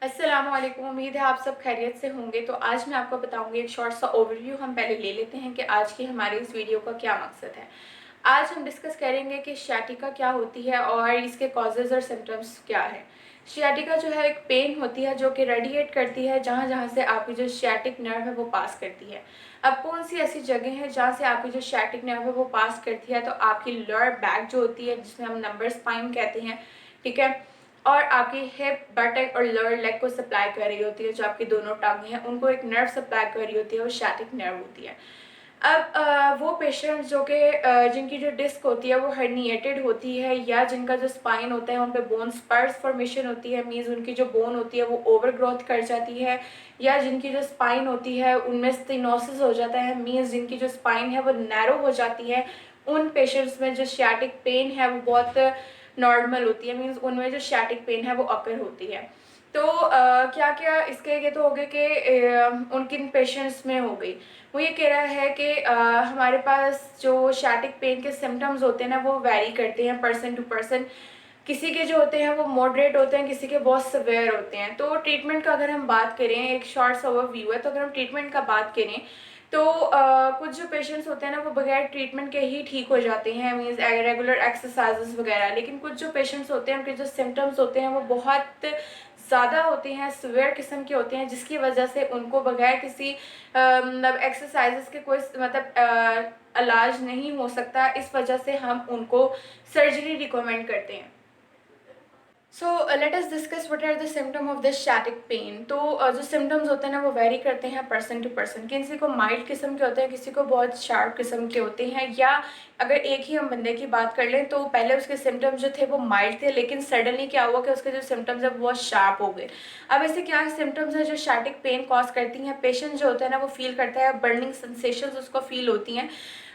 अस्सलामुअलैकुम। उम्मीद है आप सब खैरियत से होंगे। तो आज मैं आपको बताऊंगी एक शॉर्ट सा ओवरव्यू। हम पहले ले लेते हैं कि आज की हमारे इस वीडियो का क्या मकसद है। आज हम डिस्कस करेंगे कि शियाटिका क्या होती है और इसके कॉजेज़ और सिम्टम्स क्या है। शियाटिका जो है एक पेन होती है जो कि रेडिएट करती है जहाँ जहाँ से आपकी जो शियाटिक नर्व है वो पास करती है। अब कौन सी ऐसी जगह है जहाँ से आपकी जो शियाटिक नर्व है वो पास करती है, तो आपकी लोअर बैक जो होती है जिसमें हम नंबर स्पाइन कहते हैं, ठीक है, और आपकी हिप, बटक और लोअर लेग को सप्लाई कर रही होती है। जो आपकी दोनों टांगें हैं उनको एक नर्व सप्लाई कर रही होती है, वो शियाटिक नर्व होती है। अब वो पेशेंट्स जो कि जिनकी जो डिस्क होती है वो हर्निएटेड होती है, या जिनका जो स्पाइन होता है उन पे बोन स्पर्स फॉर्मेशन होती है, मीन्स उनकी जो बोन होती है वो ओवर ग्रोथ कर जाती है, या जिनकी जो स्पाइन होती है उनमें स्टेनोसिस हो जाता है, मीन्स जिनकी जो स्पाइन है वो नैरो हो जाती है, उन पेशेंट्स में जो शियाटिक पेन है वो बहुत नॉर्मल होती है, मीन्स उनमें जो शियाटिक पेन है वो अकर होती है। तो क्या क्या इसके ये तो हो गए कि उन किन पेशेंट्स में हो गई। वो ये कह रहा है कि हमारे पास जो शियाटिक पेन के सिम्टम्स होते हैं ना वो वैरी करते हैं पर्सन टू पर्सन। किसी के जो होते हैं वो मॉडरेट होते हैं, किसी के बहुत सवेयर होते हैं। तो ट्रीटमेंट का अगर हम बात करें, एक शॉर्ट सा ओवरव्यू है, तो अगर हम ट्रीटमेंट का बात करें तो कुछ जो पेशेंट्स होते हैं ना वो बगैर ट्रीटमेंट के ही ठीक हो जाते हैं, मीन्स रेगुलर एक्सरसाइजेस वगैरह। लेकिन कुछ जो पेशेंट्स होते हैं उनके जो सिम्टम्स होते हैं वो बहुत ज़्यादा होते हैं, सिवियर किस्म के होते हैं, जिसकी वजह से उनको बगैर किसी मतलब एक्सरसाइजेस के कोई मतलब इलाज नहीं हो सकता। इस वजह से हम उनको सर्जरी रिकमेंड करते हैं। So let us discuss what are the symptom of the sciatic pain. तो जो सिम्टम्स होते हैं ना वो वेरी करते हैं पर्सन टू पर्सन। किसी को माइल्ड किस्म के होते हैं, किसी को बहुत शार्प किस्म के होते हैं, या अगर एक ही हम बंदे की बात कर लें तो पहले उसके सिम्टम्स जो थे वो माइल्ड थे, लेकिन सडनली क्या हुआ कि उसके जो सिम्टम्स है वो बहुत शार्प हो गए। अब ऐसे क्या सिम्टम्स हैं जो शियाटिक पेन कॉज करती हैं। पेशेंट जो होता है ना वो फील करता है, बर्निंग सेंसेशंस उसको फील होती हैं।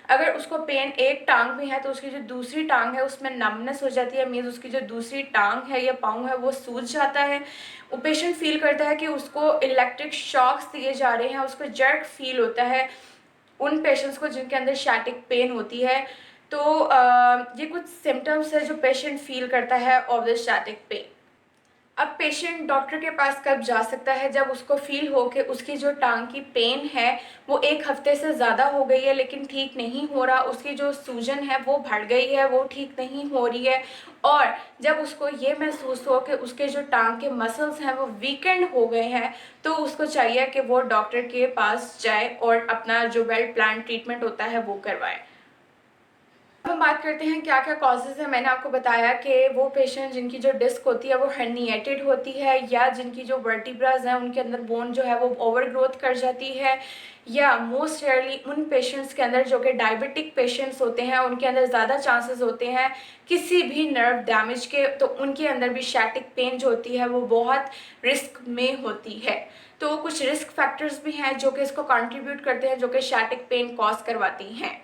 अगर उसको पेन एक टांग में है तो उसकी जो दूसरी टांग है उसमें नमनेस हो जाती है, मीन्स उसकी जो दूसरी टांग है या पाँव है वो सूज जाता है। वो पेशेंट फील करता है कि उसको इलेक्ट्रिक शॉक्स दिए जा रहे हैं, उसको जर्क फील होता है उन पेशेंट्स को जिनके अंदर शियाटिक पेन होती है। तो ये कुछ सिम्टम्स है जो पेशेंट फील करता है ऑफ द शियाटिक पेन। अब पेशेंट डॉक्टर के पास कब जा सकता है? जब उसको फील हो कि उसकी जो टांग की पेन है वो एक हफ्ते से ज़्यादा हो गई है लेकिन ठीक नहीं हो रहा, उसकी जो सूजन है वो बढ़ गई है, वो ठीक नहीं हो रही है, और जब उसको ये महसूस हो कि उसके जो टांग के मसल्स हैं वो वीकेंड हो गए हैं, तो उसको चाहिए कि वो डॉक्टर के पास जाए और अपना जो वेल प्लान ट्रीटमेंट होता है वो करवाए। अब हम बात करते हैं क्या क्या कॉजेज़ हैं। मैंने आपको बताया कि वो पेशेंट जिनकी जो डिस्क होती है वो हर्निएटेड होती है, या जिनकी जो वर्टिब्राज हैं उनके अंदर बोन जो है वो ओवर ग्रोथ कर जाती है, या मोस्ट रेयरली उन पेशेंट्स के अंदर जो कि डायबिटिक पेशेंट्स होते हैं उनके अंदर ज़्यादा चांसेस होते हैं किसी भी नर्व डैमेज के, तो उनके अंदर भी शियाटिक पेन जो होती है वो बहुत रिस्क में होती है। तो कुछ रिस्क फैक्टर्स भी हैं जो कि इसको कंट्रीब्यूट करते हैं, जो कि शियाटिक पेन कॉज करवाती हैं।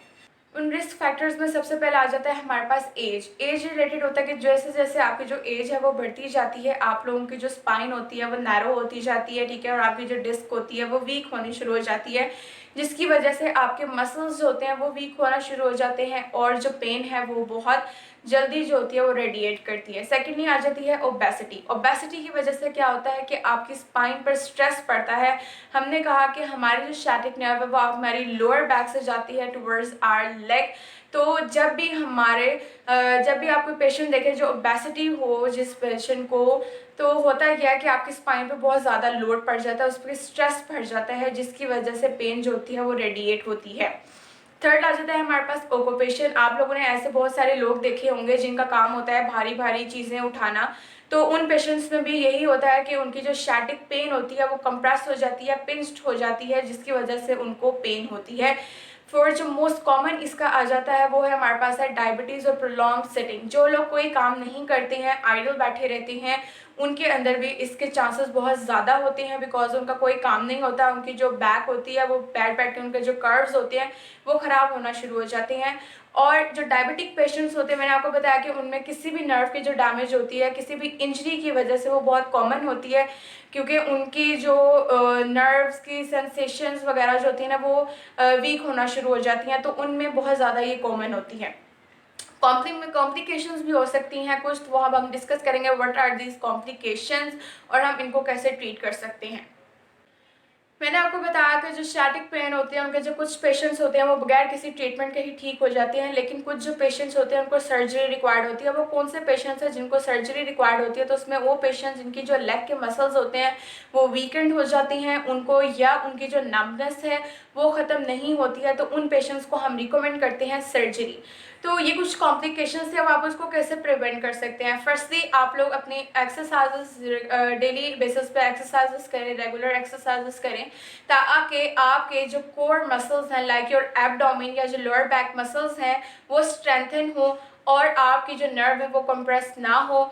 उन रिस्क फैक्टर्स में सबसे पहले आ जाता है हमारे पास एज रिलेटेड होता है कि जैसे जैसे आपकी जो एज है वो बढ़ती जाती है, आप लोगों की जो स्पाइन होती है वो नैरो होती जाती है, ठीक है, और आपकी जो डिस्क होती है वो वीक होनी शुरू हो जाती है, जिसकी वजह से आपके मसल्स जो होते हैं वो वीक होना शुरू हो जाते हैं, और जो पेन है वो बहुत जल्दी जो होती है वो रेडिएट करती है। सेकेंडली आ जाती है ओबेसिटी। ओबेसिटी की वजह से क्या होता है कि आपकी स्पाइन पर स्ट्रेस पड़ता है। हमने कहा कि हमारी जो शियाटिक नर्व है वो हमारी लोअर बैक से जाती है टुवर्ड्स आवर लेग। तो जब भी जब भी आप कोई पेशेंट देखें जो ओबेसिटी हो जिस पेशेंट को, तो होता क्या है कि आपकी स्पाइन पे बहुत ज़्यादा लोड पड़ जाता है, उस पर स्ट्रेस बढ़ जाता है, जिसकी वजह से पेन जो होती है वो रेडिएट होती है। थर्ड आ जाता है हमारे पास ऑक्यूपेशन। आप लोगों ने ऐसे बहुत सारे लोग देखे होंगे जिनका काम होता है भारी भारी चीज़ें उठाना, तो उन पेशेंट्स में भी यही होता है कि उनकी जो शियाटिक पेन होती है वो कंप्रेस हो जाती है, पिंच्ड हो जाती है, जिसकी वजह से उनको पेन होती है। फिर जो मोस्ट कॉमन इसका आ जाता है वो है हमारे पास है डायबिटीज़ और प्रोलॉन्ग सिटिंग। जो लोग कोई काम नहीं करते हैं, आइडल बैठे रहते हैं, उनके अंदर भी इसके चांसेस बहुत ज़्यादा होते हैं, बिकॉज उनका कोई काम नहीं होता, उनकी जो बैक होती है वो बैठ बैठ के उनके जो कर्व्स होते हैं वो ख़राब होना शुरू हो जाते हैं। और जो डायबिटिक पेशेंट्स होते हैं, मैंने आपको बताया कि उनमें किसी भी नर्व की जो डैमेज होती है किसी भी इंजरी की वजह से वो बहुत कॉमन होती है, क्योंकि उनकी जो नर्व्स की सेंसेशंस वगैरह जो होती है ना वो वीक होना शुरू हो जाती हैं, तो उनमें बहुत ज़्यादा ये कॉमन होती है। कॉम्प्लिकेशंस भी हो सकती हैं कुछ, तो वो अब हम डिस्कस करेंगे व्हाट आर दीज कॉम्प्लिकेशंस और हम इनको कैसे ट्रीट कर सकते हैं। मैंने आपको बताया कि जो स्टैटिक पेन होते हैं उनके जो कुछ पेशेंट्स होते हैं वो बगैर किसी ट्रीटमेंट के ही ठीक हो जाते हैं, लेकिन कुछ जो पेशेंट्स होते हैं उनको सर्जरी रिक्वायर्ड होती है। वो कौन से पेशेंट्स हैं जिनको सर्जरी रिक्वायर्ड होती है? तो उसमें वो पेशेंट्स जिनकी जो लेग के मसल्स होते हैं वो वीकेंड हो जाती हैं उनको, या उनकी जो नम्बनेस है वो ख़त्म नहीं होती है, तो उन पेशेंट्स को हम रिकमेंड करते हैं सर्जरी। तो ये कुछ कॉम्प्लिकेशंस थे, अब आप उसको कैसे प्रिवेंट कर सकते हैं? फर्स्टली आप लोग अपनी एक्सरसाइजेस डेली बेसिस पे एक्सरसाइजेस करें, रेगुलर एक्सरसाइजेस करें, ताकि आपके जो कोर मसल्स हैं लाइक योर एब्डोमेन या जो लोअर बैक मसल्स हैं वो स्ट्रेंथन हो और आपकी जो नर्व है वो कंप्रेस ना हो।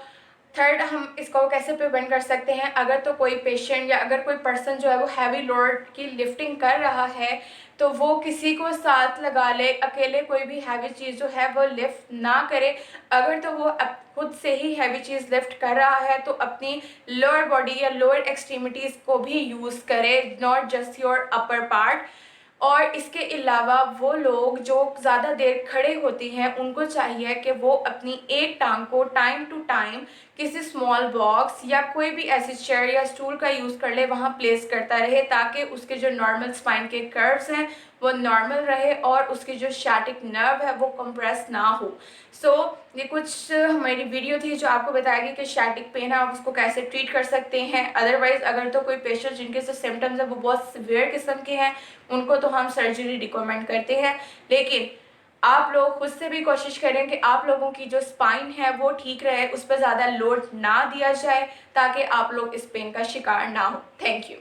थर्ड, हम इसको कैसे प्रिवेंट कर सकते हैं? अगर तो कोई पेशेंट या अगर कोई पर्सन जो है वो हैवी लोड की लिफ्टिंग कर रहा है तो वो किसी को साथ लगा ले, अकेले कोई भी हैवी चीज़ जो है वो लिफ्ट ना करे। अगर तो वो खुद से ही हैवी चीज़ लिफ्ट कर रहा है तो अपनी लोअर बॉडी या लोअर एक्सट्रीमिटीज़ को भी यूज़ करे, not just your upper part. और इसके अलावा वो लोग जो ज़्यादा देर खड़े होते हैं उनको चाहिए कि वो अपनी एक टांग को टाइम टू टाइम किसी स्मॉल बॉक्स या कोई भी ऐसी चेयर या स्टूल का यूज़ कर ले, वहाँ प्लेस करता रहे, ताकि उसके जो नॉर्मल स्पाइन के कर्व्स हैं वो नॉर्मल रहे और उसकी जो स्टैटिक नर्व है वो कंप्रेस ना हो। ये कुछ हमारी वीडियो थी जो आपको बताएगी कि स्टैटिक पेन है आप उसको कैसे ट्रीट कर सकते हैं। अदरवाइज़ अगर तो कोई पेशेंट जिनके जो सिम्टम्स हैं वो बहुत सीवियर किस्म के हैं उनको तो हम सर्जरी रिकमेंड करते हैं, लेकिन आप लोग खुद से भी कोशिश करें कि आप लोगों की जो स्पाइन है वो ठीक रहे, उस पर ज़्यादा लोड ना दिया जाए ताकि आप लोग इस पेन का शिकार ना हो। Thank you.